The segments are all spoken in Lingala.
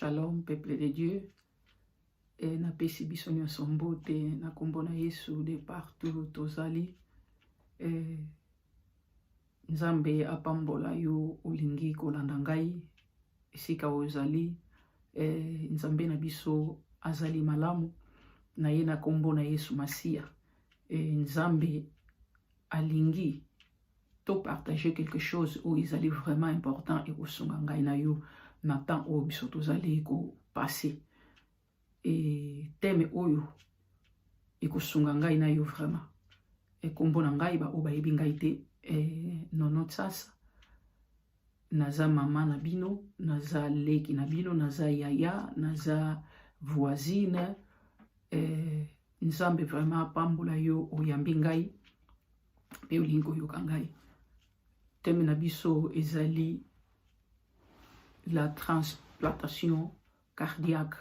Shalom, peuple de Dieu. Et na pesi biso nyonso mbote na kombo na Yesu de partout tozali. Nzambe apambola yo olingi kolanda ngai esika ozali. Nzambe na biso azali malamu na ye na kombo na Yesu Masia. Nzambe alingi to partager quelque chose où ils allaient vraiment important et au songa na yo na temps où biso tozali ko passer. Et teme oyo e ko songa ngai na yo vraiment. E kombo na ngai ba obayebi ngai te nono tsasa. Naza mama na bino, naza leki na bino, naza yaya, naza voisine. Nzambe vraiment pambola yo oyambi ngai pe olingo yoka ngai. Teme na biso ezali la transplantation cardiaque.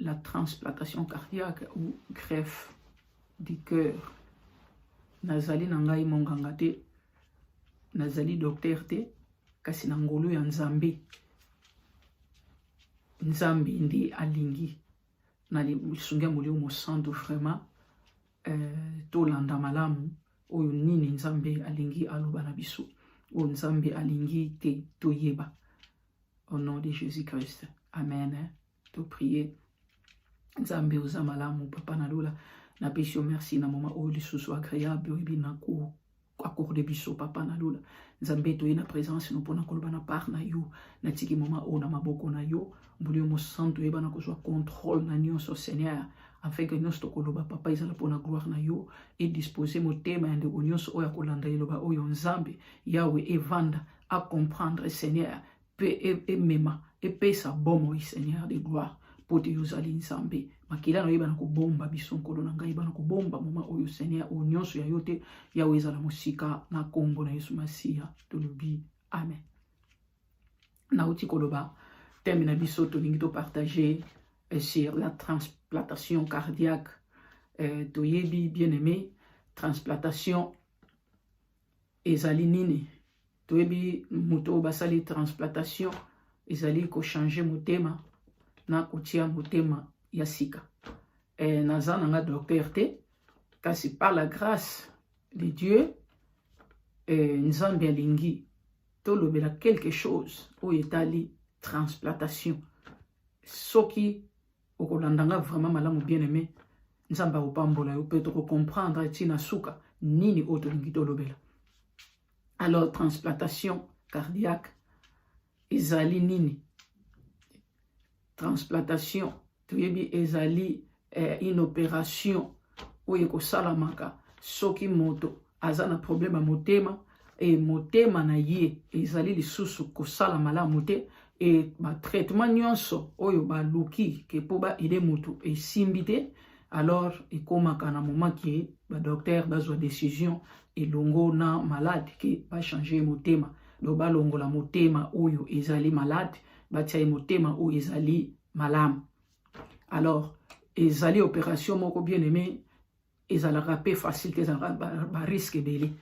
La transplantation cardiaque ou greffe du cœur. Nazali nangai monganga te, nazali docteur te, kasi na ngolo ya Nzambe. Nzambe ndi alingi. Na lisungia molio mo santo vraiment to landa malamu oyo nini Nzambe alingi aloba na biso. O Nzambe alingi te to yeba. Au nom de Jésus-Christ. Amen. To prier. Nzambe oza malamu papa na lola na pesio merci na mama o lisusu agréable oyebi na ko accordé biso papa na lola. Nzambe to na présence no pona koloba na part na yo na tiki mama o na maboko na yo mbulio mo santo yeba na kozwa contrôle na nyonso Seigneur afin que nyonso koloba papa izala pona gloire na yo et disposer mo tema ende nyonso oya kolanda yeloba oyo Nzambe yawe evanda à comprendre Seigneur pe e mema e pesa bomo Seigneur de gloire. Pote yozali Nzambe makila no yeba na kobomba biso nkolo na ngai bana kobomba moma oyo Seigneur o nyonso ya yote yawe ezala mosika na kombo na Yesu Masia tolobi amen. Na uti koloba thème na biso tolingi to partager sur la transplantation cardiaque. Toyebi bien-aimé transplantation ezali nini? Toyebi moto basali transplantation ezali ko changer motema na kotia motema ya sika. Naza nanga docteur te, kasi par la grâce de Dieu, Nzambe alingi tolobela quelque chose oyo etali transplantation. Soki okolandanga vraiment malamu bien-aimé, Nzambe opambola yo peut comprendre tina suka nini oyo tolingi tolobela. Alors transplantation cardiaque ezali nini? Transplantation, toyebi ezali une opération oyo kosalamaka soki moto aza na problème motema et motema na ye ezali lisusu kosala malamu te et ba traitement nyonso oyo ba luki ke po ba ide moto esimbi te alors ekomaka na moment ki ba docteur bazwa décision elongo na malade ke ba changer motema do ba longola motema oyo ezali malade batia motema oyo ezali malamu. Alors ezali opération moko bien-aimé ezalaka pe facile te ezalaka ba risque belé.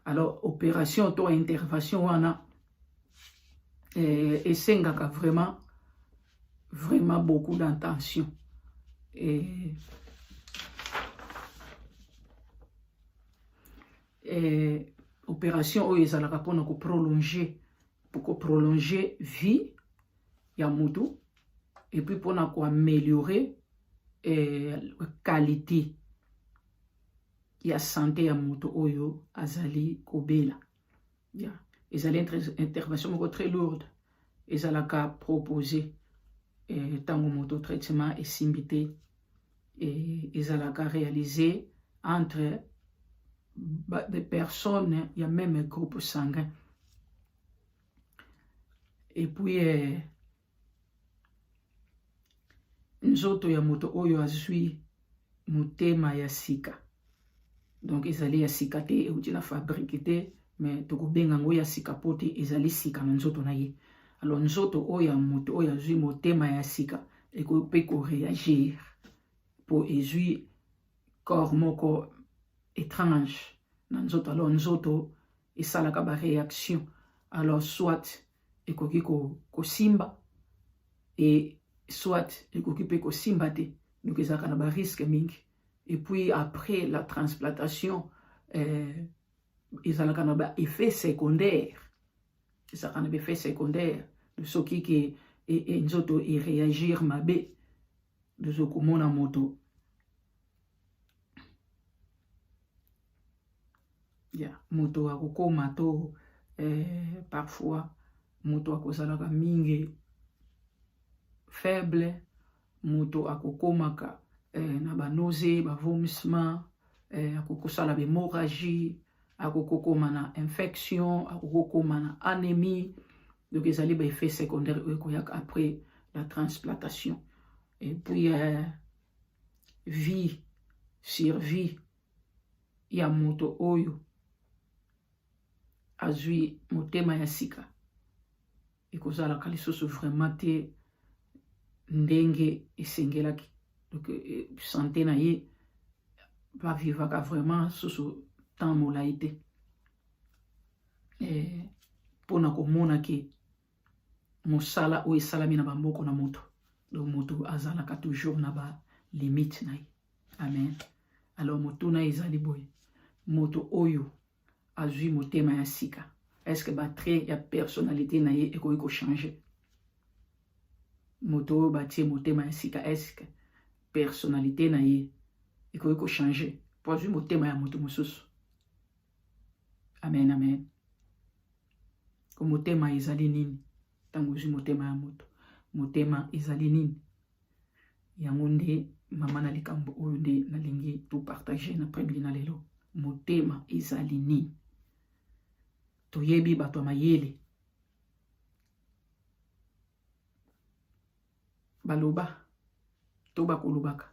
Alors opération to intervention wana esengaka vraiment beaucoup d'intention. Opération oyo ezalaka pona ko prolonger vie ya mutu et puis pour améliorer qualité ya santé ya mutu oyo azali kobela. Ezali intervention moko très lourde ezalaka proposé tango moto traitement esimbité et ezalaka réalisé entre des personnes ya même groupe sanguin. Et puis nzoto ya moto oyo azwi motema ya sika. Donc ezali ya sika te euti na fabrique te mais tokobenga ngo ya sika pote ezali sika na nzoto na ye. Alors nzoto oyo ya moto oyo azwi motema ya sika ekope ko réagir po ezwi corps moko étrange na nzoto. Alors nzoto esalaka ba réaction. Alors soit ekoki ko simba et soit ekoki ko simbate donc ezaka na ba risque mingi. Et puis après la transplantation ezalaka na ba effet secondaire, ezalaka na ba effet secondaire de soki ke nzoto e réagir mabe de zokomona moto moto akokoma to parfois moto akozalaka mingi faible, moto akokomaka na ba nausée, ba vomissement, akokosala ba hémorragie, akokokoma na infection, akokokoma na anémie. Donc ezali ba effet secondaire ekoyaka après la transplantation. Et puis vie sur vie ya moto oyo azwi motema ya sika ekozalaka lisusu vraiment te ndenge esengelaki. Donc santé na ye bavivaka vraiment susu temps molai te mpona komona ke mosala oyo esalami na bamboka na moto. Donc moto azalaka toujours na ba limite na ye. Amen. Alors moto na ezali boye, moto oyo azwi motema ya sika, est-ce que ba trait ya personnalité na ye ekoki ko changer? Moto oyo batie motema ya sika, est-ce que personnalité na ye ekoki ko changer po azwi motema ya moto mosusu? Amen, amen. Ko motema ezali nini ntango ozwi motema ya moto? Motema ezali nini? Yango nde mama na likambo oyo nde nalingi to partager na première na lelo. Motema ezali nini? Toyebi bato ya mayele baloba to bakolobaka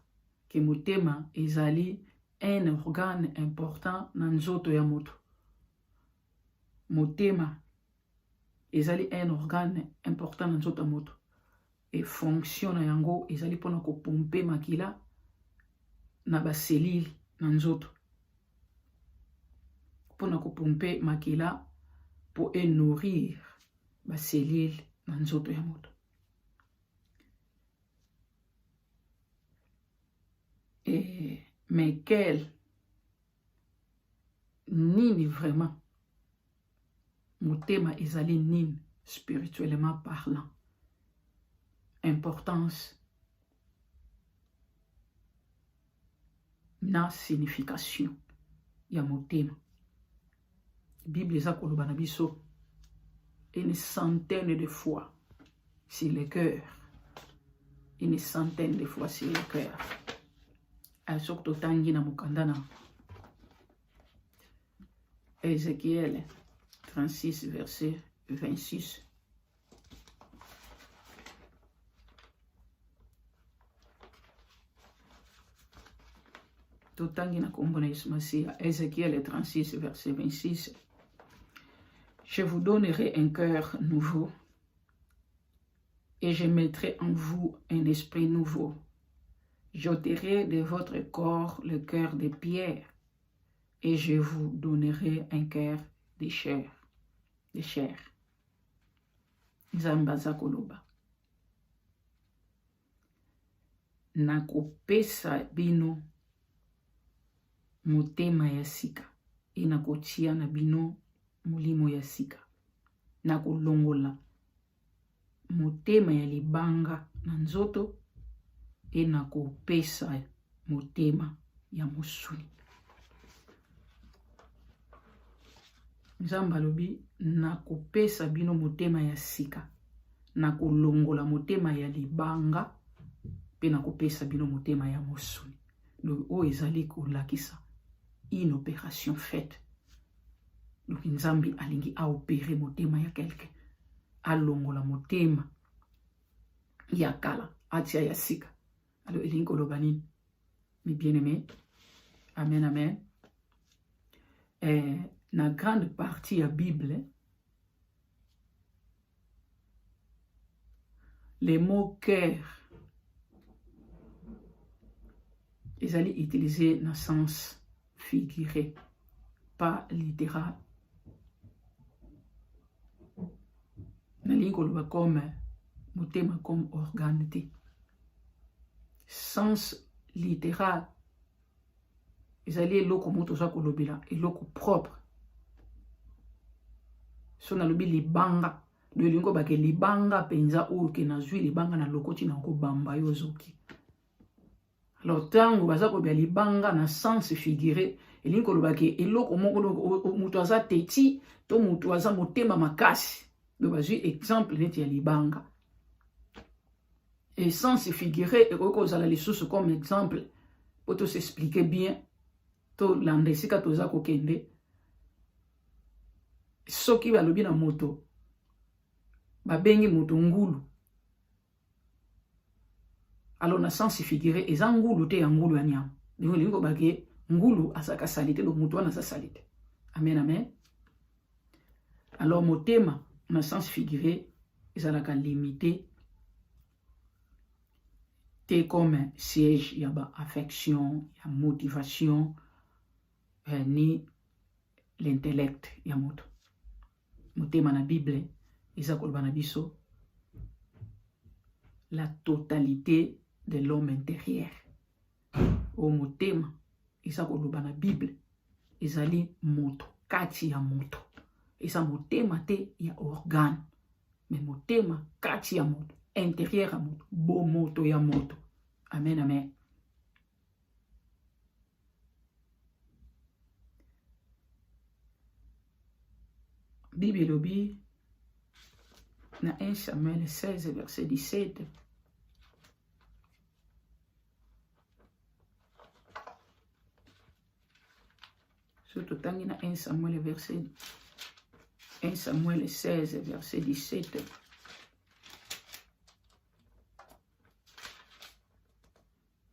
ke motema ezali un organe important na nzoto ya moto. Motema ezali un organe important na nzoto ya moto. Et fonction na yango ezali pona ko pomper makila na ba selile na nzoto. Pona ko pomper makila pour nourrir ba selile na nzoto ya moto. Mais quel nini vraiment motema ezali nini spirituellement parlant? Importance na signification ya motema. Bible eza koloba na biso une centaine de fois sur le cœur. Une centaine de fois sur le cœur. Asok totangi na mukandana. Ézéchiel 36 verset 26. Totangi na kombo na Yesu Masiya. Ézéchiel 36 verset 26. Je vous donnerai un cœur nouveau et je mettrai en vous un esprit nouveau. J'ôterai de votre corps le cœur de pierre et je vous donnerai un cœur de chair. De chair. Nzambaza koloba. Nakopesa bino motema ya sika e nakotia na bino molimo ya sika. Nakolongola motema ya libanga na nzoto e nakopesa motema ya mosuni. Nzamba lobi nakopesa bino motema ya sika, nakolongola motema ya libanga pe nakopesa bino motema ya mosuni. Donc o ezali kolakisa une opération faite. Donc Nzambi alingi a opérer motema ya quelqu'un, alongola motema ya kala atia ya sika. Alors elingi koloba nini? Mes bien-aimés, amen, amen. Na grande partie ya Bible, les mots cœur ezali utilisé dans sens figuré, pas littéral. Nalingi koloba comme motema comme organe te. Sens littéral ezali eloko moto oza kolobela eloko propre. So nalobi libanga elingo bake libanga penza oyo ke nazwi libanga na lokoti na kobamba yo zoki. Alors tango baza kobia libanga na sens figuré elingi koloba ke eloko moko moto aza teti to moto aza motema makasi. Do bazwi exemple neti ya libanga. Et sens figuré ekoki kozala lisusu comme exemple po to s'expliquer bien to landa esika toza kokende. Soki balobi na moto babengi moto ngulu. Alors na sens figuré eza ngulu te ya ngulu ya nyama. Ndenge lingo bake ngulu asaka salite donc moto wana sa salite. Amen amen. Alors motema na sens figuré ezalaka limité te comme siège ya ba affection, ya motivation ni l'intellect ya moto. Motema na Bible eza koloba na biso la totalité de l'homme intérieur. O motema eza koloba na Bible ezali moto kati ya moto. Eza motema te ya organe, mais motema kati ya moto, intérieur ya moto, bo moto ya moto. Amen amen. Bible elobi na 1 Samuel 16 verset 17. Surtout tangi na 1 Samuel 16 verset 17.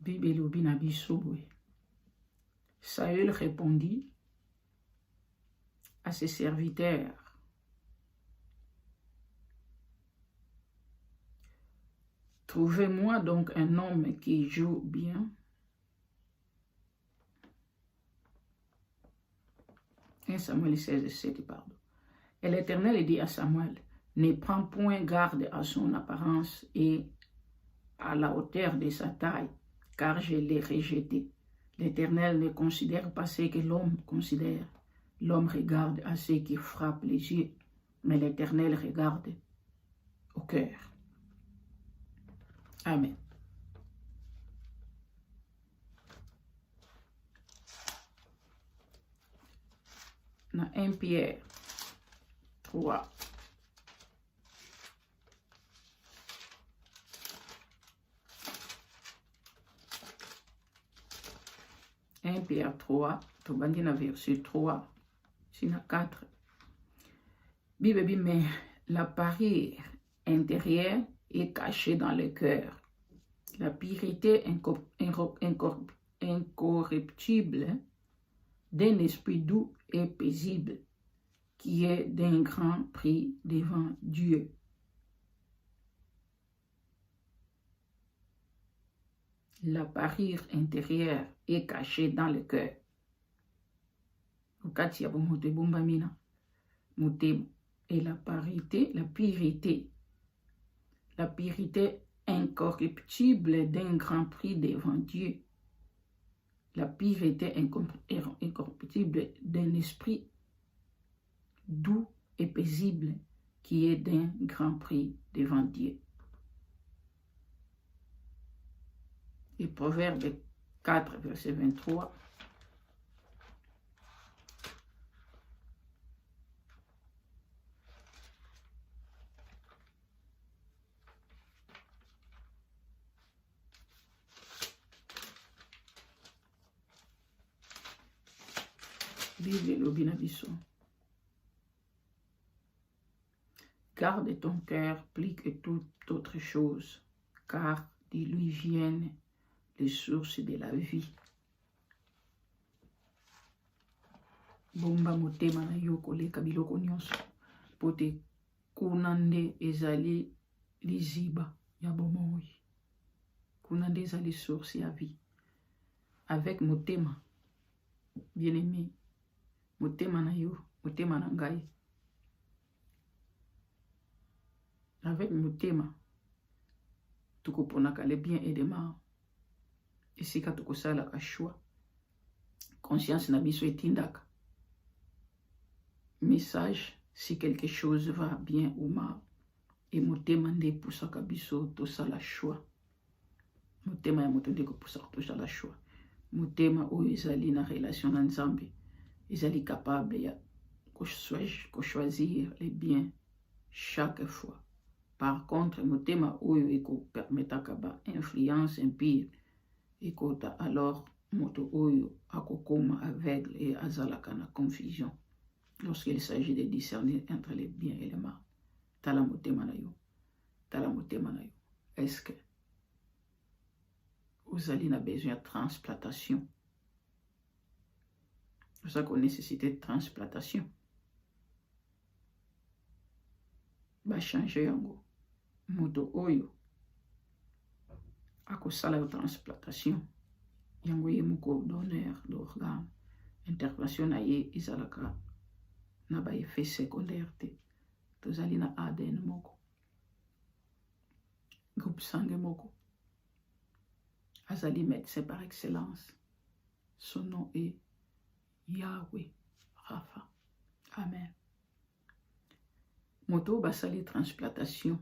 Bible elobi na biso boye. Saül répondit à ses serviteurs: trouvez-moi donc un homme qui joue bien. 1 Samuel 16, 7, pardon. Et l'Éternel dit à Samuel: ne prends point garde à son apparence et à la hauteur de sa taille, car je l'ai rejeté. L'Éternel ne considère pas ce que l'homme considère. L'homme regarde à ce qui frappe les yeux, mais l'Éternel regarde au cœur. Amen. Dans 1 Pierre 3. Pierre 3, tobandi na verset 3, sina 4. Bible dit, mais la parure intérieure est cachée dans le cœur. La pureté incorruptible d'un esprit doux et paisible, qui est d'un grand prix devant Dieu. La parure intérieure est cachée dans le cœur. Et la pureté incorruptible d'un grand prix devant Dieu. La pureté incorruptible d'un esprit doux et paisible, qui est d'un grand prix devant Dieu. Et Proverbe 4, verset 23. Bible lobi na biso. Garde ton cœur plus que toute autre chose, car de lui viennent les sources de la vie. Bomba motema na yo koleka biloko nyonso, pote kuna nde ezali liziba ya bomoi. Kuna nde ezali source ya vie. Avec motema, bien-aimé, motema na yo, motema na ngai. Avec motema, tokoponaka le bien et le mal. Esika tokosalaka choix. Conscience na biso etindaka. Message, si quelque chose va bien ou mal. Et motema nde pusaka biso tosala choix. Motema ya moto nde kopusaka tosala choix. Motema oyo ezali na relation na Nzambe. Ezali capable ya choisir les biens chaque fois. Par contre, motema oyo eko permetaka ba influence impire ekota alors moto oyo akokoma aveugle et azalaka na confusion lorsqu'il s'agit de discerner entre les biens et les mal. Tala motema na yo. Tala motema na yo. Est-ce que vous avez besoin de transplantation? Vous avez nécessité de transplantation. Ba changer yango. Moto oyo akosala yo transplantation. Yango ye moko donneur d'organe. Intervention na ye izalaka na ba effet secondaire te. Tozali na ADN moko. Groupe sanguin moko. Azali médecin par excellence. Son nom est Yahweh Rapha. Amen. Moto basali transplantation.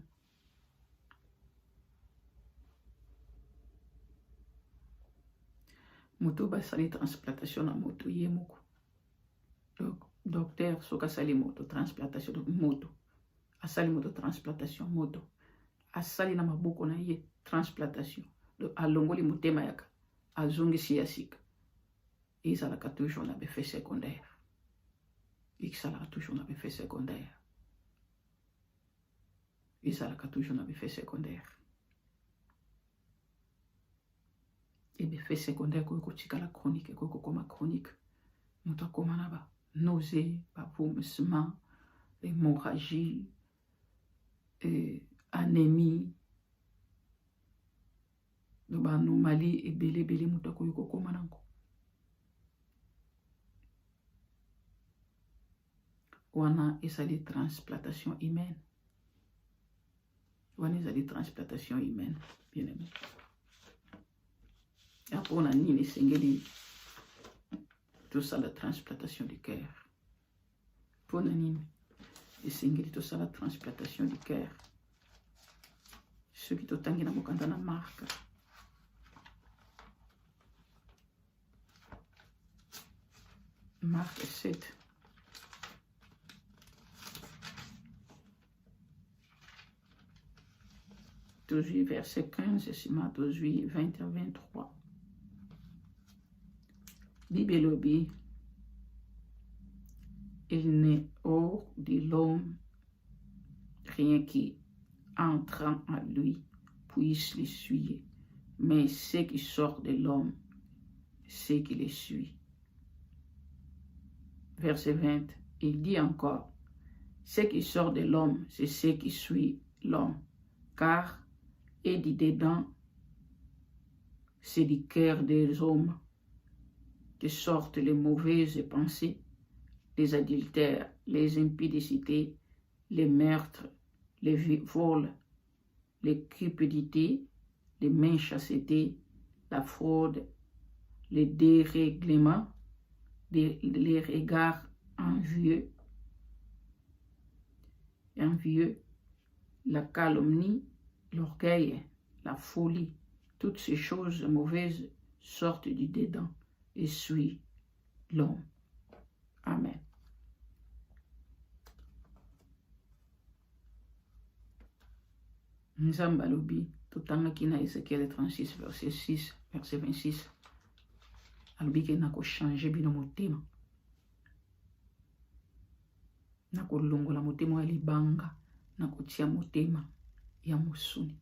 Moto basali transplantation na moto ye moko. Donc, docteur soka sali moto transplantation donc moto. Asali moto transplantation moto. Asali na maboko na ye transplantation. Donc alongoli motema yaka. Azongisi ya sika. Ezalaka toujours na effet secondaire. Ezalaka toujours na effet secondaire. Ezalaka toujours na effet secondaire. Et effet secondaire ko kotikala chronique ko koma chronique. Moto akoma na ba nausée, ba vomissement, hémorragie, anémie. Donc ba anomalie et belé moto akoyiko koma nango. Wana ezali transplantation humaine. Wana ezali transplantation humaine, bien aimé. Et après on a nini sengeli tout ça la transplantation du cœur. Pour nini sengeli tout ça la transplantation du cœur. Ceux qui totangi na mokanda na marque. Marque 7. Verset 15, Sima 18, 20 à 23. Bibelobi, il n'est hors de l'homme rien qui, entrant à lui, puisse le suivre, mais ce qui sort de l'homme, ce qui le suit. Verset 20, il dit encore, ce qui sort de l'homme, c'est ce qui suit l'homme, car et du dedans, c'est du cœur des hommes que sortent les mauvaises pensées, les adultères, les impudicités, les meurtres, les vols, les cupidités, les méchancetés, la fraude, les dérèglements, les regards envieux, la calomnie, l'orgueil, la folie, toutes ces choses mauvaises sortent du dedans et suivent l'homme. Amen. Nzamba lobi, totangaki na Ézéchiel 36, verset 6, verset 26. Alobi ke nako changer bino motema. Nako longola motema ya libanga, nako tia motema ya mosuni.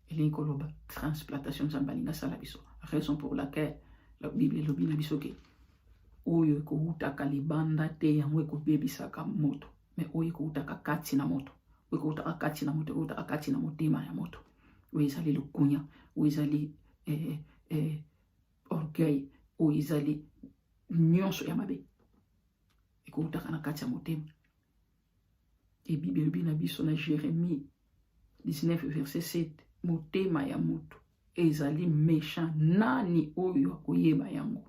Eli koloba transplantation zambalinga sala biso. Raison pour laquelle la Bible lobi na biso ke oyo ko utaka libanda te yango ko bebisaka moto, mais oyo ko utaka kati na moto. Oyo ko utaka kati na moto, utaka kati na motema ya moto. Oyo ezali lukunya, oyo ezali orgueil, oyo ezali nyonso ya mabe. Eko utaka na kati ya motema. Et Bible lobi na biso na Jérémie 19 verset 7 motema ya moto ezali méchant nani oyo akoyeba yango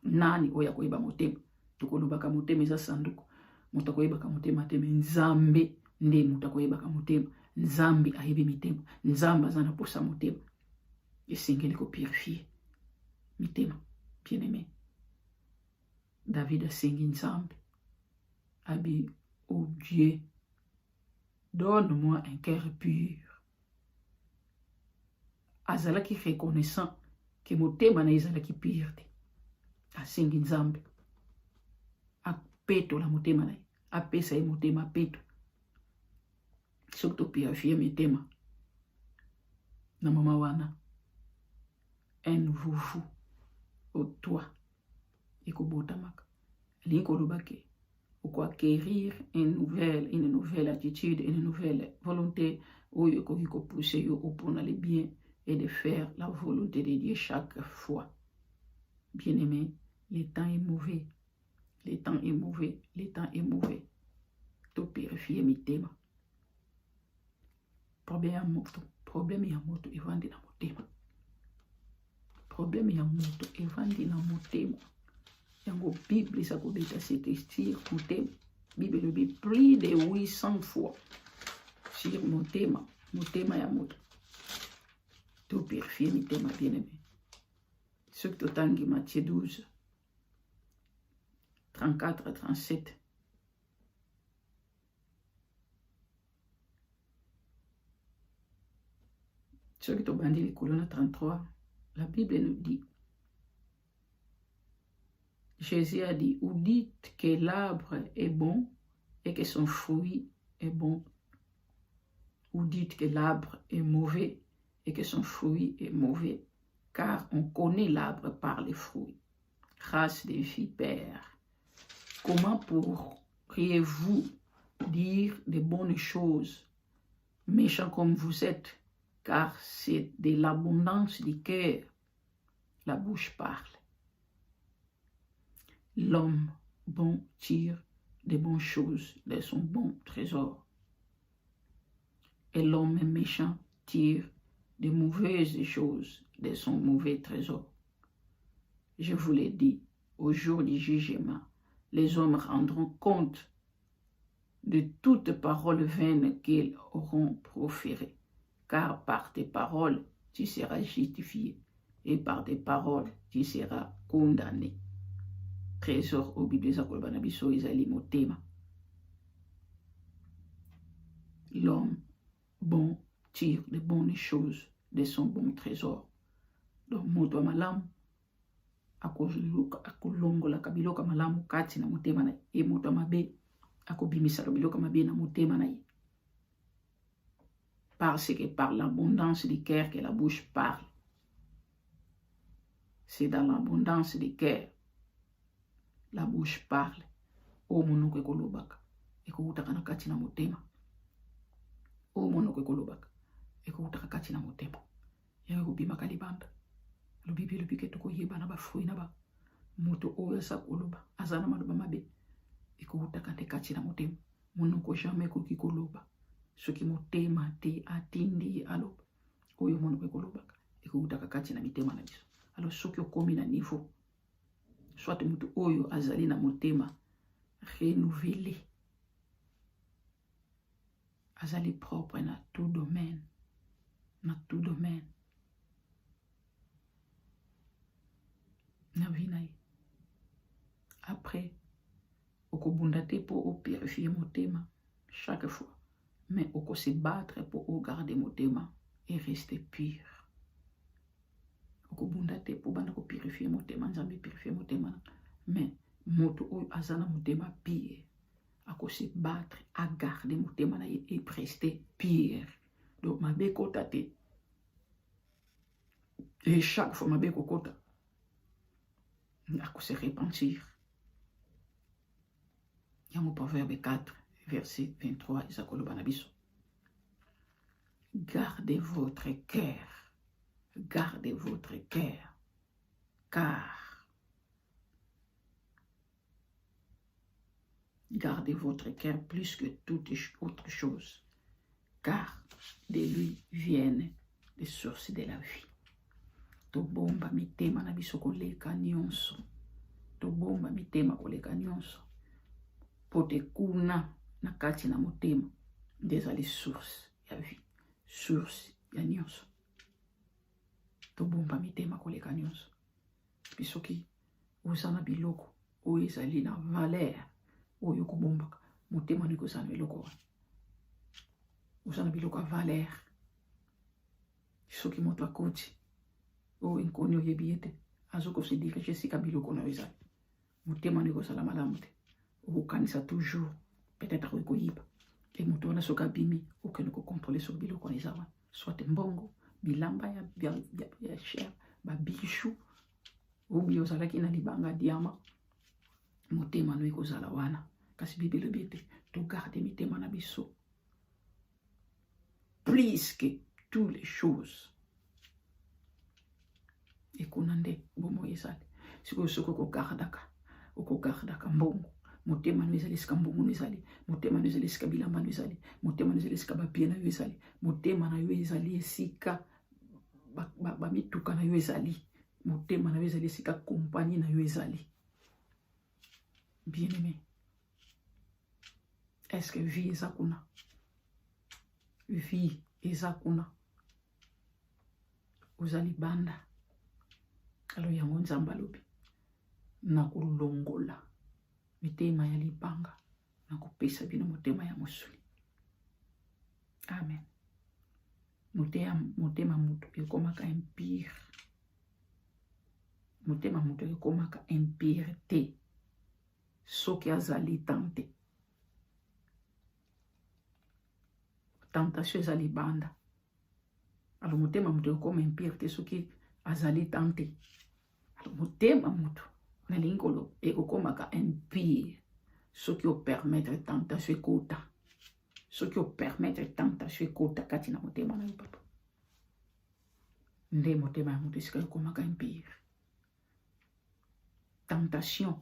nani oyo akoyeba motema tokolobaka motema eza sanduku moto akoyebaka motema te me nzambe nde moto akoyebaka motema nzambe ayebi mitema nzambe aza na posa motema esengeli kopurifie mitema bien-aimé David asengi nzambe abi oh Dieu donne-moi un cœur pur azalaki reconnaissant ke motema na ezalaki pur te asengi nzambe apetola motema na ye apesa ye motema apeto soki topurifie mitema na mama wana un nouveau vous au toi ekobotamaka lingi koloba ke okoacquérir une nouvelle attitude, une nouvelle volonté oyo ekoki kopousse yo opona le bien et de faire la volonté de Dieu chaque fois. Bien-aimé, le temps est mauvais. Le temps est mauvais. Le temps est mauvais. To purifier mitema. Problème ya moto evandi na motema. Problème ya moto evandi na motema. Yango Bible ça kobeta s'étestir motema. Bible le dit plus de 800 fois sur motema ya moto. To purifier mitema bien-aimé. Ce que totangi Matthieu 12 34 37. Ce que tobandi les colonnes 33, la Bible nous dit Jésus a dit, ou dites que l'arbre est bon et que son fruit est bon, ou dites que l'arbre est mauvais et que son fruit est mauvais, car on connaît l'arbre par les fruits. Race des vipères, comment pourriez-vous dire de bonnes choses, méchants comme vous êtes, car c'est de l'abondance du cœur, la bouche parle. L'homme bon tire de bonnes choses de son bon trésor. Et l'homme méchant tire de mauvaises choses de son mauvais trésor. Je vous l'ai dit, au jour du jugement, les hommes rendront compte de toute parole vaine qu'ils auront proférée. Car par tes paroles, tu seras justifié, et par tes paroles, tu seras condamné. Trésor au Bible zakoloba na biso ezali motema. L'homme bon tire de bonnes choses de son bon trésor. Donc moto malamu akolongola kabiloka malamu kati na motema na ye moto mabe akobimisa kabiloka mabe na motema na ye. Parce que par l'abondance du cœur que la bouche parle. C'est dans l'abondance du cœur la bouche parle. O monoko ekolobaka ekokutaka na kati na motema. O monoko ekolobaka ekokutaka kati na motema. Yawe kobimaka libanda. Lobibi lobike tokoyeba na bafruit na ba. Moto oyo asa koloba azana maloba mabe ekokutaka te kati na motema. Monoko jamais koki koloba. Soki motema te atindi aloba. Oyo monoko ekolobaka ekokutaka kati na mitema na biso. Alors soki okomi na niveau soit mutu oyo azali na motema renouvelé azali propre na tout domaine na vie na ye. Après okobunda te po opurifier motema chaque fois, mais oko se battre pour garder motema et rester pur. Okobunda te po banda ko purifier motema nzambe purifier motema, mais moto oyo azana motema pire ako se battre à garder motema na ye et rester pire. Donc mabe kota te et chaque fois mabe kokota ako se repentir. Yango Proverbe 4 verset 23 ezakoloba na biso. Gardez votre cœur. Gardez votre cœur, car gardez votre cœur plus que toute autre chose, car de lui viennent les sources de la vie. Tobomba mitema na biso koleka nyonso. Tobomba mitema koleka nyonso. Pote kuna na kati na motema ndezali source ya vie, source ya nyonso. Tobomba mitema koleka nyonso. Bisoki uzana biloko oyo ezali na valeur oyo kobombaka motema ni kozana biloko wana. Uzana biloko ya valeur. Soki moto akoti oyo nkoni oyebi ete azokose dirige esika biloko na yo ezali. Motema ni kozala malamu te. Okokanisa toujours peut-être okoyiba. Et moto wana soki abimi okende kokontrole soki biloko na eza wana. Soit mbongo, bilamba ya cher, babijou, obi ozalaki na libanga diama, motema no ekozala wana. Kasi Bible elobi ete togarde mitema na biso plus que toutes les choses. Ekuna nde bomo ezali. Sikoyo soki okogardaka mbongo, motema no ezali esika mbongo no ezali, motema no ezali esika bilamba no ezali, motema no ezali esika bapie na yo ezali, motema na yo ezali esika bamituka na yo ezali, motema na yo ezali esika kompani na yo ezali. Bien-aimé, est-ce que vie eza kuna? Vie eza kuna. Ozali banda. Alors yango Nzambe alobi na kolongola mitema ya libanga na kopesa bino motema ya mosuni. Amen. Motema mutu ekomaka impire. Motema mutu ekomaka impire te. Soki azali tante. Tentation ezali banda. Alors motema mutu ekoma impire te soki azali tante. Alors motema mutu na lingolo ekokomaka impire soki o permettre tentation ekota. Soki o permettre tentation ekota kati na motema na yo papa. Nde motema ya mutu esika ekomaka impire. Tentation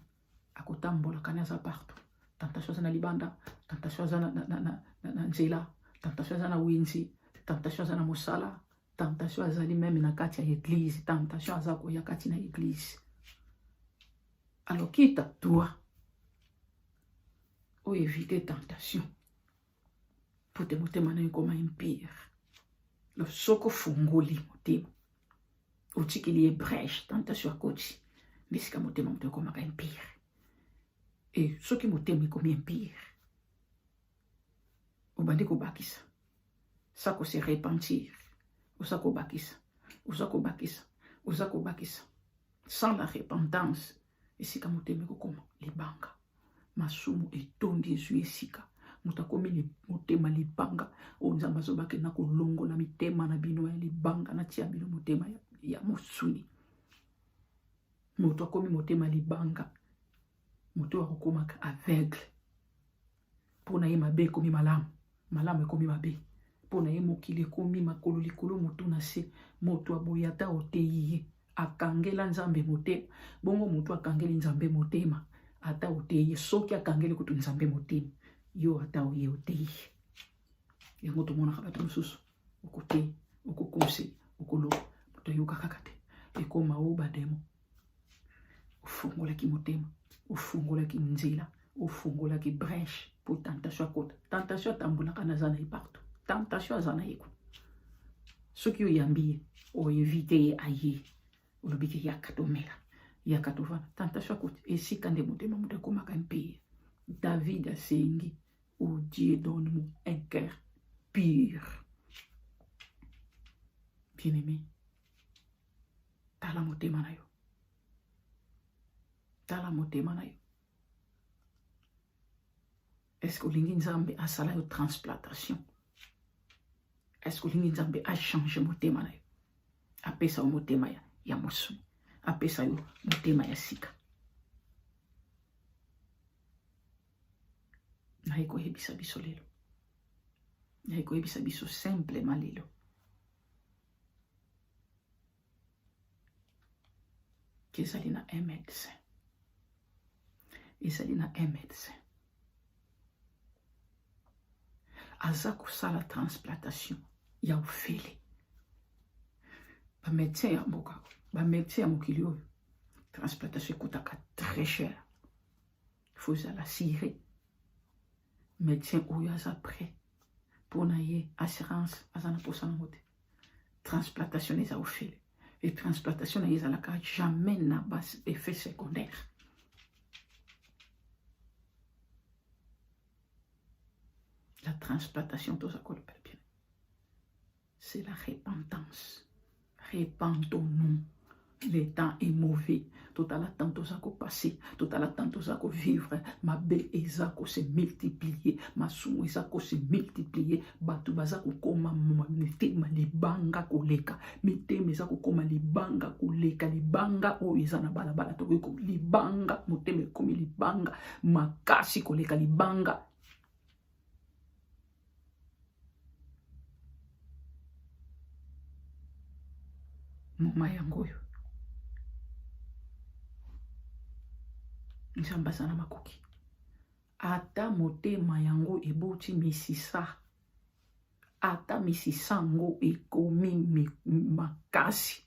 akotambola kani aza partout. Tentation aza na libanda, tentation aza na nzela, tentation aza na winzi, tentation aza na mosala, tentation azali même na kati ya église, tentation aza koya kati na église. Alors quitte toi ou éviter tentation pour te motema na yo koma impire. Le soko fungoli motema utikili brèche tentation akoti bisika motema mutu ekomaka impire. Et soki motema ekomi impire obandi kobakisa sako se repentir oza kobakisa sans la repentance esika motema ekokoma libanga masumu etondi ezwi esika moto akomi motema libanga oyo Nzambe azobaki na kolongola mitema na bino ya libanga na tia bino motema ya mosuni. Moto akomi motema libanga moto akokomaka aveugle mpona ye mabe ekomi malamu ekomi mabe, mpona ye mokili ekomi makolo likolo motu na se, moto aboyi ata oteyi ye akangela Nzambe motema. Bongo moto akangeli Nzambe motema ata oteyi ye, soki akangeli kutu Nzambe motema yo ata oye oteyi. Yango tomonaka bato mosusu okoteyi okokose okoloba moto ayoka kaka te ekoma o bademo. Ofungolaki motema, ofungolaki nzela, ofungolaki brèche pour tentation akota. Tentation atambolaka na zana ye partout. Tentation azana ye kuna. Soki oyambi ye oevite ye aye olobi ke yakatomela yakatovana tentation akota esika nde motema moto ekomaka impire. David asengi oh Dieu donne-moi un cœur pur. Bien-aimé, tala motema na yo. Tala motema na yo. Est-ce que olingi Nzambe asala yo transplantation? Est-ce que olingi Nzambe a change motema na yo? Apesa yo motema ya mosuni. Apesa yo motema ya sika. Naye koyebisa biso lelo. Naye koyebisa biso simplement lelo. Ezali na un médecin. Ezali na un médecin. aza kosala transplantation ya ofele bamédecin ya mboka bamédecin ya mokili oyo transplantation ekotaka très cher faut ezala sire médecin oyo aza prêt mpona ye assurance aza na posa nango te transplantation eza ofele et transplantation na ye ezalaka jamais na bas effet secondaire. La transplantation, c'est la repentance. Répandons-nous. Le temps est mauvais. Tout à temps, tout ça passer. Tout à temps, tout ça vivre. Ma belle ezako se multiplier. Ma sou ezako se multiplier. Batu bazako koma mitema libanga koleka. Mitema ezako koma libanga koleka. Libanga o ezana balabala. Toko libanga. Moteme komi libanga. Makasi koleka libanga. Moma yangoyo nzambe aza na makoki ata motema yango eboti misisa ata misisa yango ekomi makasi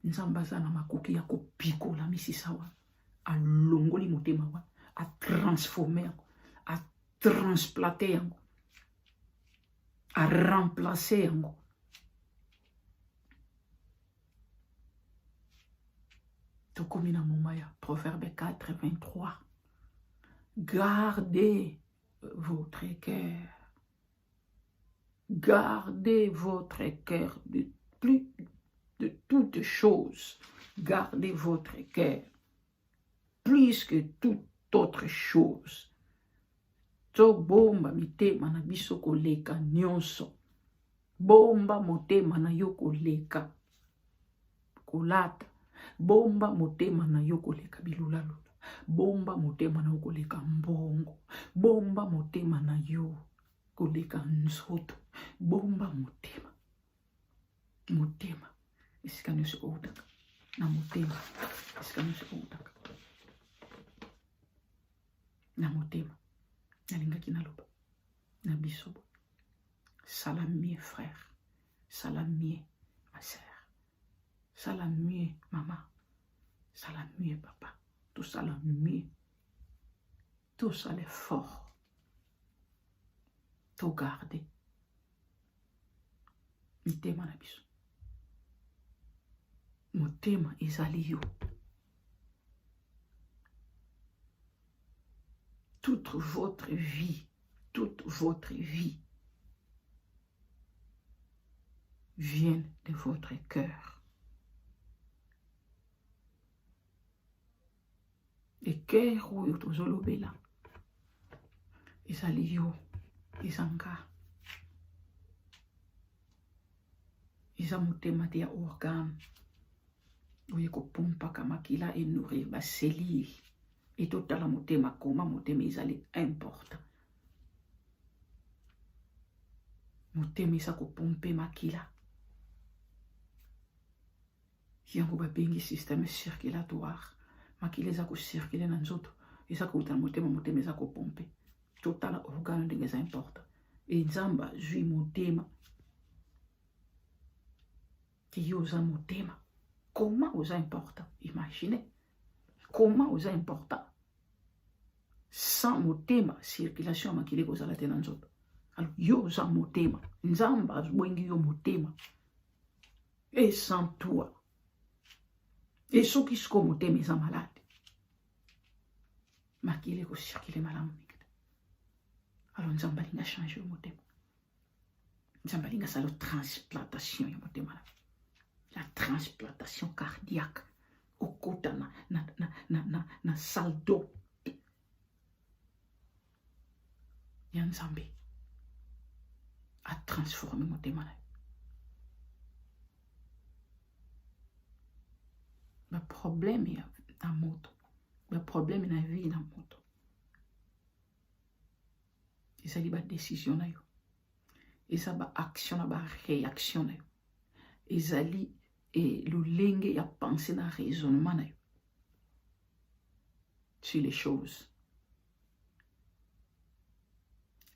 nzambe aza na makoki ya kopikola misisa wana alongoli motema wana atransforme yango atransplanter yango aremplacer yango. Tokomina momaya, Proverbe 4, 23. Gardez votre cœur. Gardez votre cœur de toutes choses. Gardez votre cœur plus que toute autre chose. To bomba mitema na biso koleka nyonso. Bomba motema na yo koleka kolata. Bomba motema na yo koleka bilulalula. Bomba motema na yo koleka mbongo. Bomba motema na yo koleka nzoto. Bomba motema. Motema. Esika nyonso koutaka. Na motema. Esika nyonso koutaka. Na motema. Nalingaki naloba. Na bisobo. Salamie frère. Salamie ma sœur. Ça la mieux, maman. Ça la mieux, papa. Tout ça la mieux. Tout ça l'effort. Tout garder. Mitema na biso. Motema ezali yo. Toute votre vie vient de votre cœur. Et cœur oyo tozolobela ezali yo ezanga eza motema te ya organe oyo ekopompaka makila enourrir baselile etotala motema koma motema ezali important motema eza kopompe makila yango babengi système circulatoire. Makila eza kocircule na nzoto eza koutana motema motema eza kopompe totala organe ndenge eza important e nzambe azwi motema ke yo oza motema koma oza important imagine koma oza important sans motema circulation ya makila ekozala te na nzoto alors yo oza motema nzambe abwengi yo motema et sans toi. Et ceux qui sont motema eza malade makila ekocircule malamu mingi te alors nzambe alingi achange yo motema nzambe alingi asala transplantation ya motema na la transplantation cardiaque okota na salle d'eau ya nzambe atransforme motema na yo. Le problème est dans moto. Le problème est dans la vie dans moto. Et ça, il y a des décisions. Et ça, il y a action, il y a réaction. Et ça, il y a pensé dans le raisonnement sur les choses.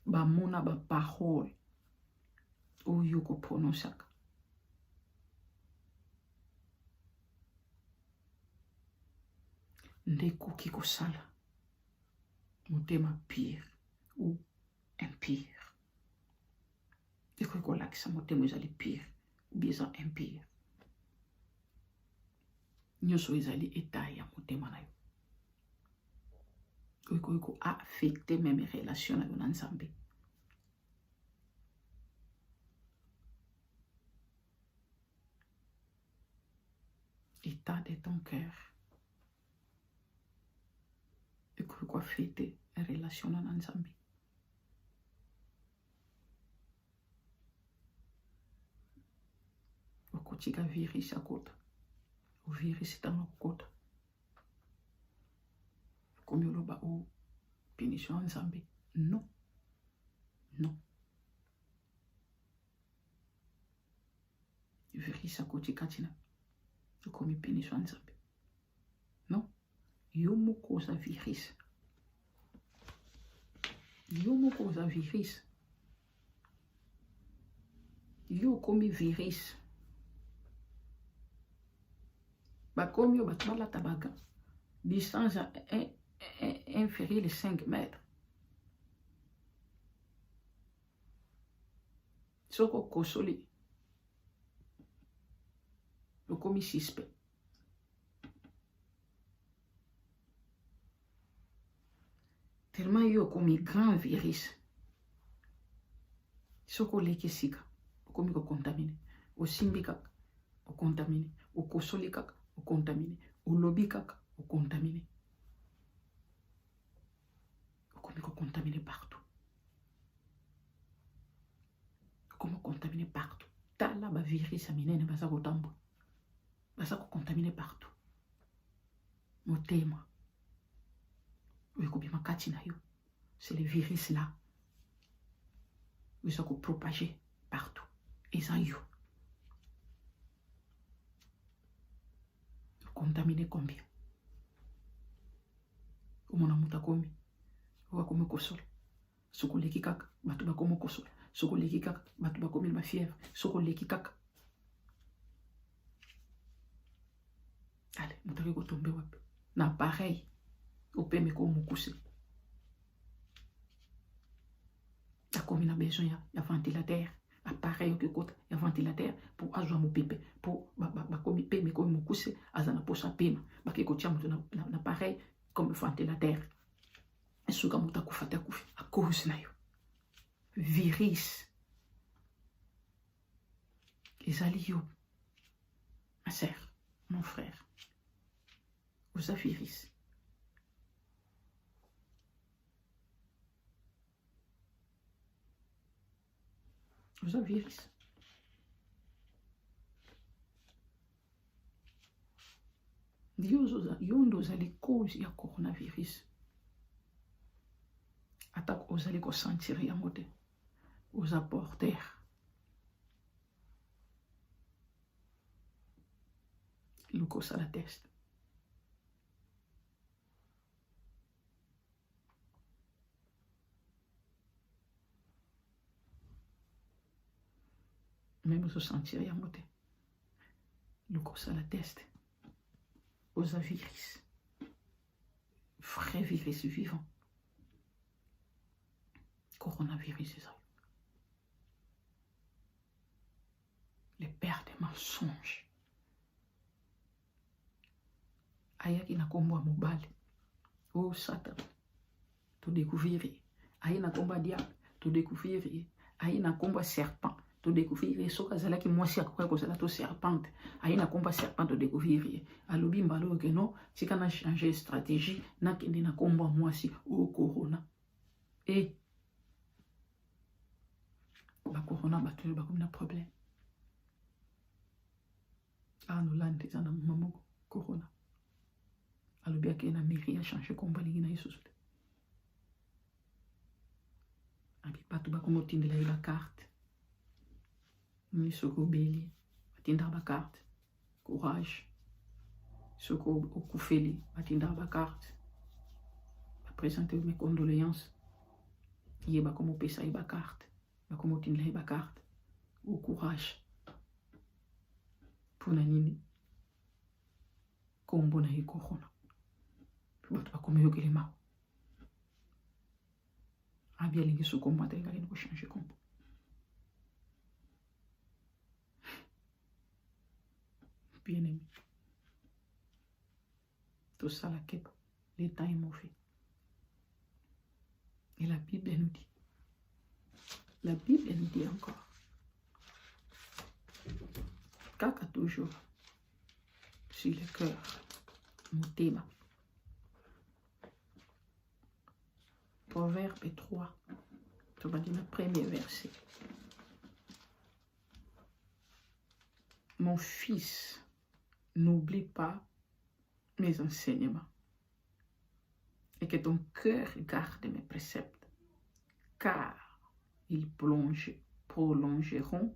bamona ba parole oyo ko prononciaka ndekoki kosala motema pire ou impire. Ekoki kolakisa motema ezali pire ou bien eza impire. Nyonso ezali etat ya motema na yo. Ekoki ko affecter même relation na yo na Nzambe. État de ton cœur. Ekoki ko affecter relation na Nzambe. Okotika virus akota. O virus tanga kota. Komi oloba o punition Nzambe. Non. Non. Virus akotika tina. Komi punition Nzambe. Non. Yo moko oza virus. Yo moko oza virus. Yo komi virus. Bakomi yo bato balata baga. Distance inférieure de 5 mètres. Soko kosoli. Yo komi suspect. Tellement yo komi grand virus. Soko leki sika. Komi ko contamine. O simbi kaka. O contamine. O kosoli kaka. O contamine. O lobi kaka. O contamine. O komi ko contamine partout. O komi ko contamine partout. Tala ba virus a minene basa ko tambo. Basa ko contamine partout. Motema. C'est le virus là. Ils sont propagés partout. Ils ont eu. Contaminé combien? Comment on a monté comme? On va comme kosol. Soko leki kaka, batuba comme kosol. Soko leki kaka, batuba comme ma fièvre. Soko leki kaka. Allez, montrer ko tomber wapi. Na pareil. Au peme ko mukuse. La commune a besoin de ventilateur. Appareil que côté, il y a ventilateur pour azwa mo pepe pour ba komi peme ko mukuse azana posa pema. Ba ke ko tia mutu na appareil comme ventilateur. Esuka muta kufata kufi a cause na yo. Virus. Ezali yo. Ma sœur, mon frère. Vous avez virus. Vous avez virus. Yondo ozali cause ya coronavirus. Attaque ozali ko sentir ya mote. Aux apporteurs. Lucas à la teste. Même se sentir ya mote. Lucas à la teste. Aux virus. Vrai virus vivant. Coronavirus, c'est ça. Les pères des mensonges. Ayaki na kombo mobile. Oh Satan. To découvrir. Ayi na kombo diable. To découvrir. Ayi na kombo serpent. To découvrir. Soka zalaki mwasi akwa ko zala to serpente. Ayi na kombo serpent to découvrir. Alobi mbalo ke non, si kana changer stratégie na kende na kombo mwasi o corona. Et ba corona ba tout ba comme un problème. Ah nous là nous na maman corona. Alobi ake na mairie a changer kombo lingi na Yesu. Abi patu ba comme tindela ila carte. Ni soko beli, batinda ba carte. Courage. Soko okufeli, batinda ba carte. Ba présenter mes condoléances. ye bakomo pesa ye carte bakomo tindela ye carte au courage mpona nini kombo na ye korona bato bakomi yokele mawa abi alingi so kombo atalingaki na kochange kombo bien aimé tosala keba le temps est mauvais et la Bible nous dit encore kaka toujours sur le cœur motema. Proverbe 3, tu vas dire le premier verset. Mon fils, n'oublie pas mes enseignements et que ton cœur garde mes préceptes, car ils prolongeront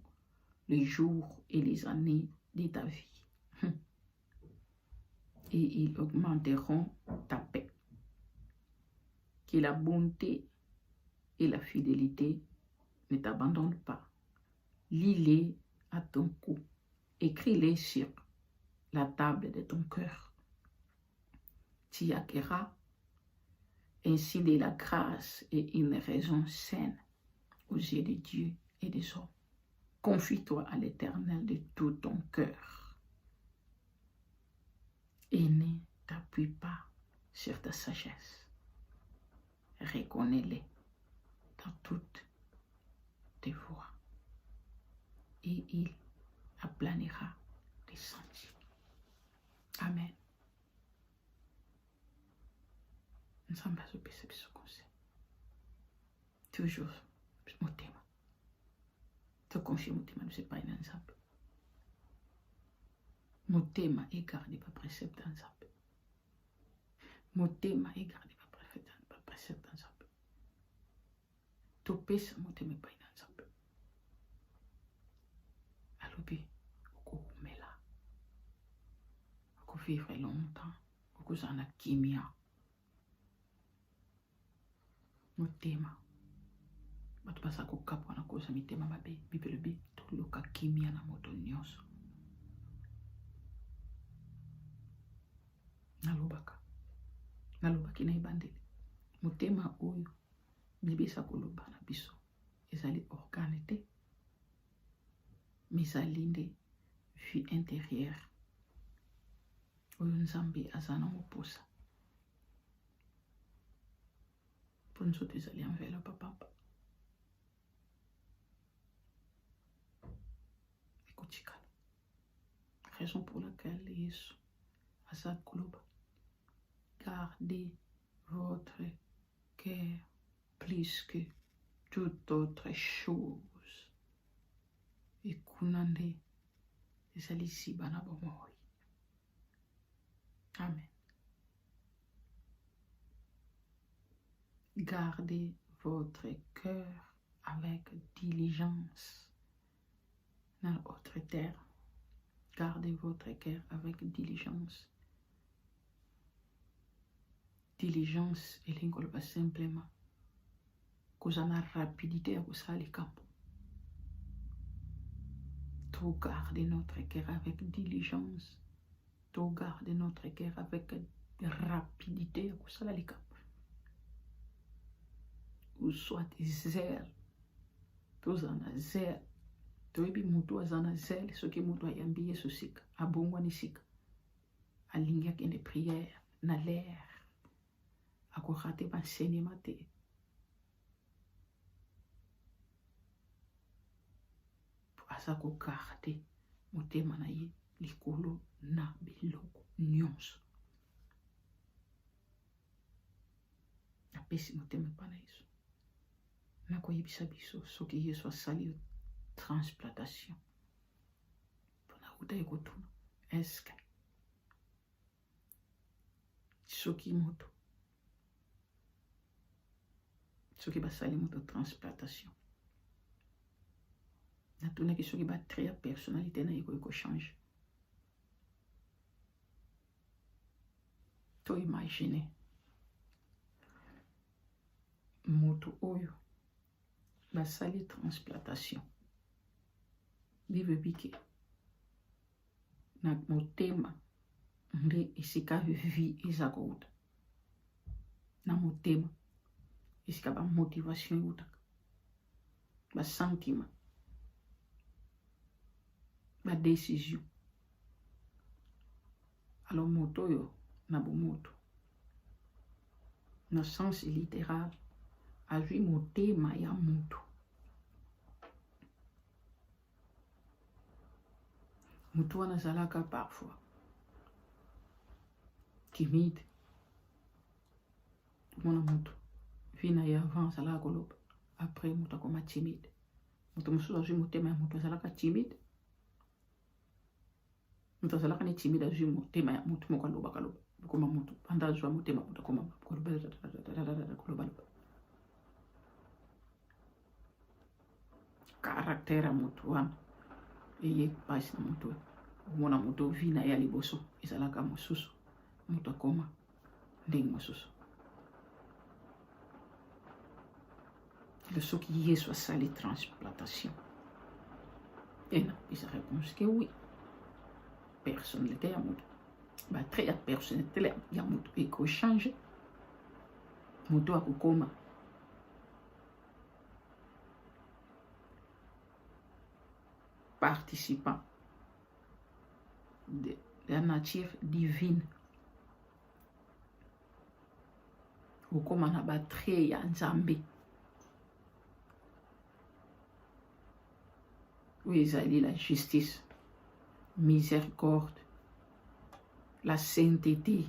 les jours et les années de ta vie et ils augmenteront ta paix. Que la bonté et la fidélité ne t'abandonnent pas. Lis-les à ton cou. Écris-les sur la table de ton cœur. Tu acquerras ainsi de la grâce et une raison saine aux yeux de Dieu et des hommes. Confie-toi à l'Éternel de tout ton cœur et ne t'appuie pas sur ta sagesse. Reconnais-les dans toutes tes voies et il aplanira tes sentiers. Amen. Nous sommes pas obéis ce conseil. Toujours, mon thème. Tu confirmes mon thème, nous ne sommes pas ensemble. Mon thème est gardé par précepte ensemble. Mon thème est gardé par précepte ensemble. Tu pèses mon thème pas ensemble. Alors, on est là. On vivre longtemps. On a une kimia. Motema bato basa kokapwa na koza mitema mabe bibelobi toluka kimia na moto nyonso nalobaki na ebandeli motema oyo bibisa koloba na biso ezali organe te mizali nde vie intérieure oyo nzambe aza na moposa pour nous autres ezali enveloppe papa ekotikala raison pour laquelle Yesu aza koloba gardez votre cœur plus que toute autre chose ekuna nde ezali siba na bomoi. Amen. Gardez votre cœur avec diligence. Dans l'autre terme, gardez votre cœur avec diligence. Diligence, et l'ingolba simplement. Cause en a rapidité à vous saler camp. Tout garder notre cœur avec diligence. Tout garder notre cœur avec rapidité à vous saler camp. Ou soit zèle. Tous en a zèle. Toyebi mutu azana zèle. Ce qui mutu ayambi yesu sika. Abongwani sika. Alingi akende prière. Na l'air. Akorate enseignement te. Asa ko garde motema na ye likolo na biloko nyonso. Apesi motema pa na Yesu. Nakoyebisa biso soki Yesu asali transplantation. Pona uta ekotuna. Eske soki moto. Soki basali moto transplantation. Natuna ki soki ba trait personnalité na eko change. To imagine moto oyo basali transplantation live bike na motema nde esika vie eza kouta na motema esika bamotivation eutaka basentiment badécision. Alors moto oyo na bomoto na sens littéral azwi motema ya moto. Moto wana azalaka parfois timide. Mona moto vina ya avant azalaka koloba, après moto akoma timide. Moto mosusu azwi motema ya moto azalaka timide. Moto azalaka ne timide azwi motema ya moto moko alobaka loba koma moto panda azwa motema moto akoma koloba. Caractère ya moto wana eye pasi na moto. Omona moto vina ya liboso ezalaka mosusu, moto akoma ndenge mosusu. Le soki Yesu asali transplantation. Et non, il réponse que oui. Personnalité ya moto. Trait ya personnalité ya moto eko change. Moto akokoma participant de la nature divine. Okoma na ba trait ya Nzambe. Oui, ezali la justice, miséricorde, la sainteté,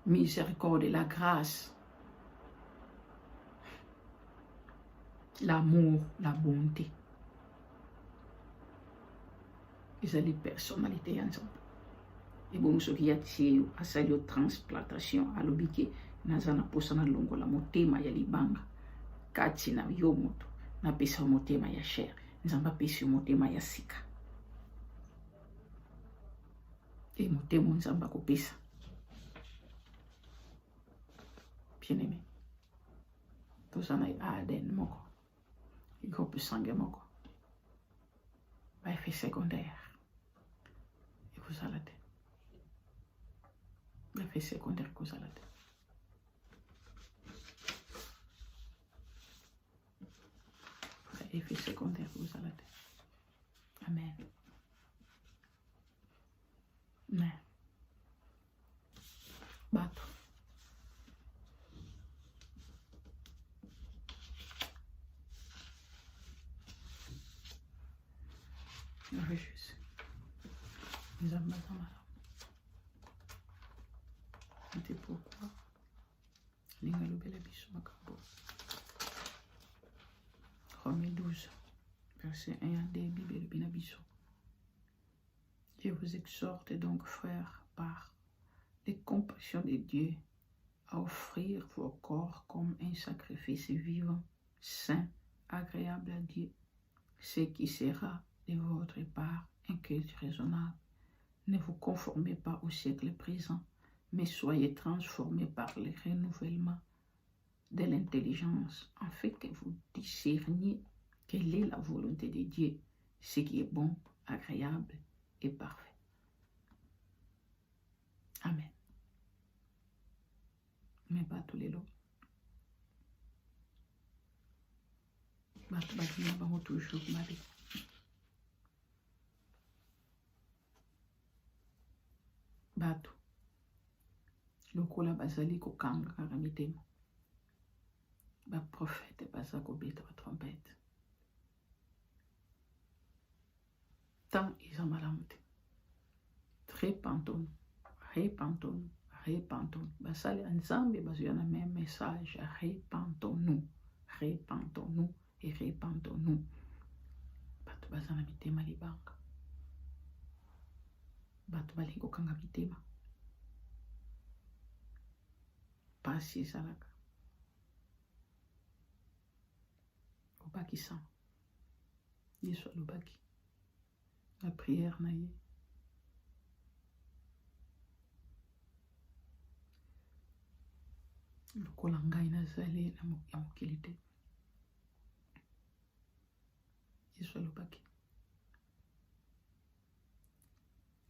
miséricorde, la grâce, l'amour, la bonté. Ezali personnalité ya Nzambe. Ebongo soki ya tiye asali yo transplantation alobi ke naza na posa na longola motema ya libanga kati na yo moto. Napesa motema ya chair, Nzambe apesi motema ya sika. E motema Nzambe akopesa. Bien-aimé, toza na ADN moko, groupe sanguin moko, ba effet secondaire ekozala te. Ba effet secondaire ekozala te. Effet secondaire vous allez. Amen. Amen. Bato. Réjouis. Nous avons besoin. C'est pourquoi. L'ingalo bela biso makambo. Romains 12, verset 1 à 2, Bible Binabiso. Je vous exhorte donc, frères, par les compassions de Dieu, à offrir vos corps comme un sacrifice vivant, saint, agréable à Dieu, ce qui sera de votre part un culte raisonnable. Ne vous conformez pas au siècle présent, mais soyez transformés par le renouvellement de l'intelligence, afin que vous discerniez quelle est la volonté de Dieu, ce qui est bon, agréable et parfait. Amen. Mais pas tous les lots. Bato toujours Marie. Bato lokola bazali kokanga kaka mitema. Ba prophète baza kobeta ba trompette. Tant ils ont malamu. Repentons, repentons, repentons. Basali Nzambe bazuya na même message. Repentons-nous, repentons-nous et repentons-nous. Bato baza na mitema libanga. Bato balingi kokanga mitema. Pasi ezalaka. Obaki san. Yesu alobaki. La prière na ye. Lokola ngai nazali ya mokili te. alobaki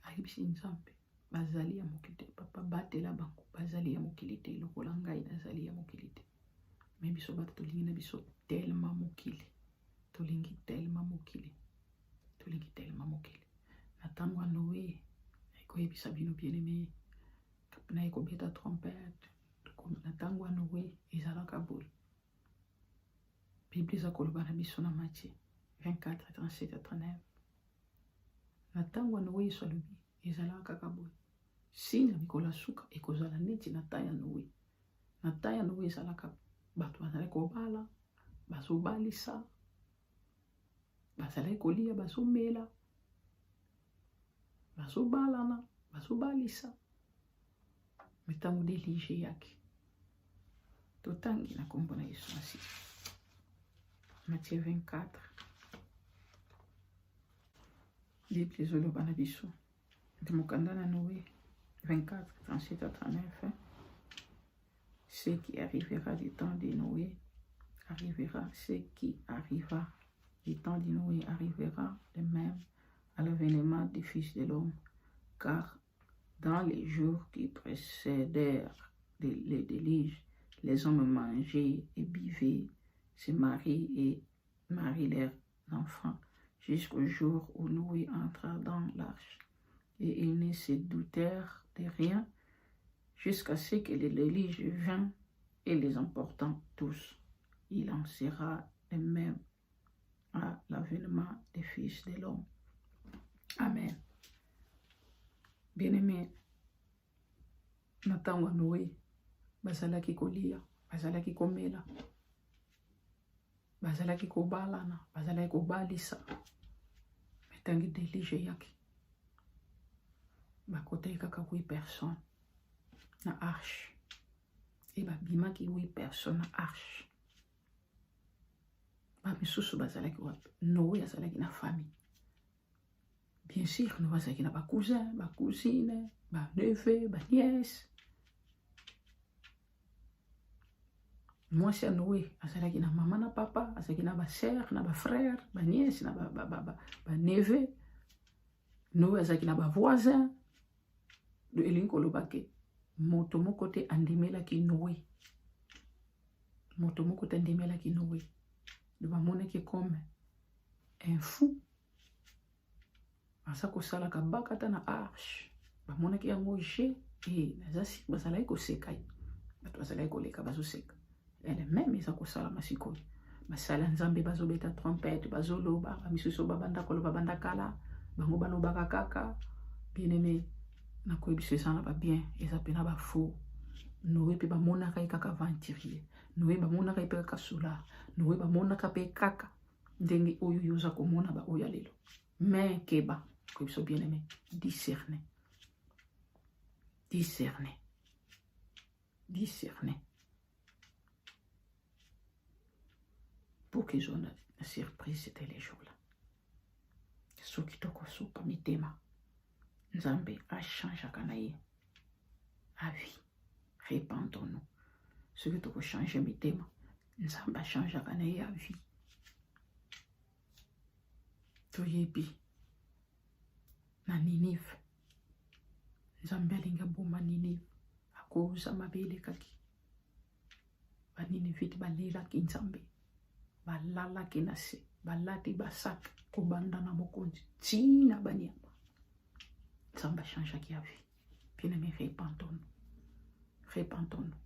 ayebisi nzambe bazali ya mokili te papa batela bango bazali ya mokili te lokola ngai nazali ya mokili te me biso bato tolingi na biso telema mokili tolingi telema mokili na ntango ya Noe nakoyebisa bino bien-aimé naye kobeta trompete na ntango ya Noe ezalaka boye Bible eza koloba na biso na Matthieu 24:37-39 na ntango ya Noe Yesu alobi ezalaka kaka boye sina mikolo ya suka ekozala neti na ntan ya Noe na ntan ya Noe ezalaka bato bazalaki kobala bazobalisa bazalaki kolia bazomela bazobalana bazobalisa mitango delige yake totangi na kombo na Yesu Masihi Matthieu 24 Bible ezoloba na biso nde mokanda na Noé 24:37-39 ce qui arrivera du temps de Noé arrivera, ce qui arriva du temps de Noé arrivera de même à l'avènement du Fils de l'homme, car dans les jours qui précédèrent le déluge, les hommes mangeaient et buvaient, se marient et marient leurs enfants, jusqu'au jour où Noé entra dans l'arche. Et ils ne se doutèrent de rien, jusqu'à ce que le déluge vint et les emportant tous. Il en sera de même à l'avènement du Fils de l'homme. Amen. Bien-aimé, na ntango ya Noe bazalaki kolia, bazalaki komela, bazalaki kobalana, bazalaki kobalisa. Metangi delige yaki bakotaki kaka 8 personnes na arche e babimaki 8 personnes na arche. Bamisusu bazalaki wapi? Noe azalaki na famille. Bien sûr, Noe azalaki na bakousin, bacousine, baneve, baniese. Mwasi ya Noe azalaki na mama na papa, azalaki na basere, na bafrère, baniese, na baneve. Noe azalaki na bavoisin. Elingi koloba ke moto moko te andimelaki Noe. Moto moko te andimelaki Noe. Bamonaki comme un fou. Aza kosalaka bakata na arche. Bamonaki yango je nazasi bazalaki koseka ye. Bato bazalaki koleka bazoseka. Elle même eza kosalama sikoyo. Basala nzambe bazobeta trompette, bazoloba, bamisusu babanda koloba banda kala, bango balobaka kaka. Bien-aimé, nakoyebisa eza na babien, eza pena bafaux. Noe pe bamonaka ye kaka aventurier. Noe bamonaka ye pe kaka solar. Noe bamonaka pe kaka ndenge oyo yoza komona ba oya lelo. Mais keba, koyebisa bien-aimé, discerner. Discerner. Discerner. Pour qu'ils ont la surprise, c'était les jours-là. Ce qui te kosuka mitema. Nzambe a changé kanaye. À vie. Répandons-nous. Ce qui te changer mitema. Nzambe a changé kanaye à vie. Toyebi. Na Ninive. Nzambe alinga boma Ninive. Akoza mabele kaki. Ba Ninivite balelaki Nzambe. Balalaki na se. Balati basaka. Kobanda na mokonzi. Tina banyama. Nzambe a changé ki a vie. Bien-aimé, répandons-nous. Répandons-nous.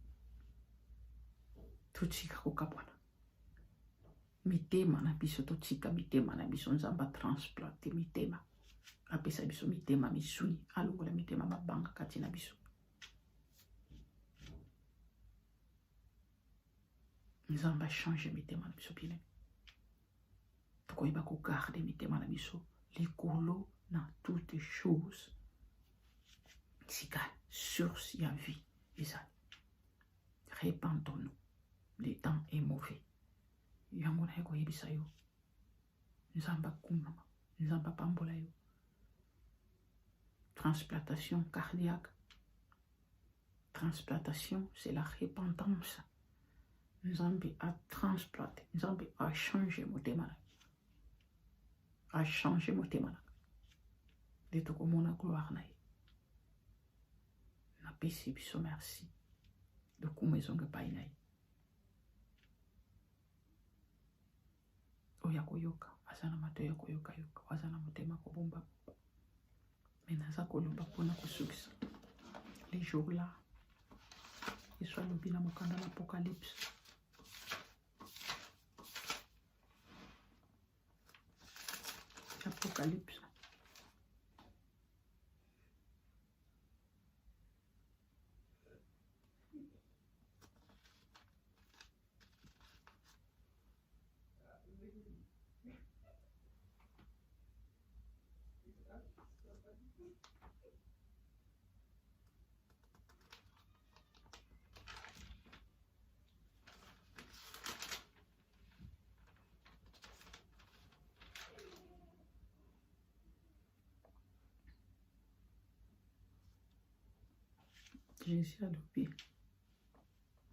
Totika kokabwana. Mitema na biso totika mitema na biso Nzamba transplanter mitema. Apesa biso mitema misuni. Alongola mitema mabanga kati na biso. Nzamba change mitema na biso bien. Tokoyeba ko garder mitema na biso. Likolo dans toutes choses. Sika source ya vie. Répandons-nous. Le temps est mauvais. Yango na yako yebisa yo. Nzamba kumama. Nzamba pambola yo. Transplantation cardiaque. Transplantation, c'est la repentance. Nzambe a transplanté. Nzambe a changé mon témoin. a changer motema na nde tokomona gloire na ye napesi biso merci lokumu ezonga epai na ye oyo akoyoka aza na mato ya koyokayoka aza na motema kobomba me naza koloba mpona kosukisa les jours là yesu alobi na mokanda na apocalypse Apocalypse Jésus alobi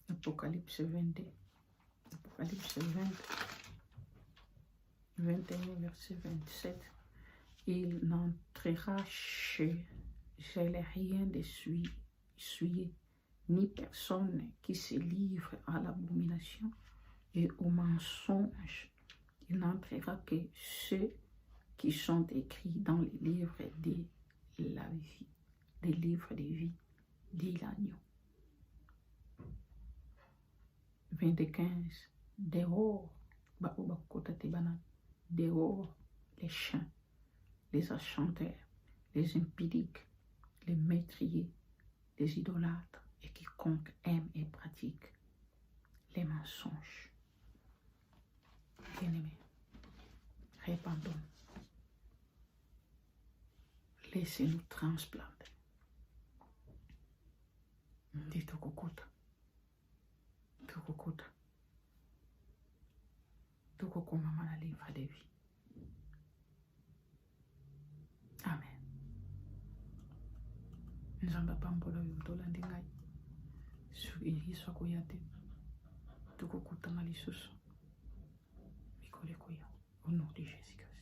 Apocalypse 22 Apocalypse 20 21 verset 27 il n'entrera chez les rien de souillé ni personne qui se livre à l'abomination et au mensonge. Il n'entrera que ceux qui sont écrits dans les livres de la vie, les livres de vie, dit l'agneau. 25. Dehors, dehors, les chiens, les enchanteurs, les impudiques, les meurtriers, les idolâtres et quiconque aime et pratique les mensonges. Bien-aimés, répandons. Laissez-nous transplanter. Ndito kukuta. Tukukuta. Tukukuma na livre de vie. Amen. Nzamba pambola yutolandi ngai. Suiriswa kuyate. Tukukuta malisusu. Mikole kuya. Au nom de Jésus.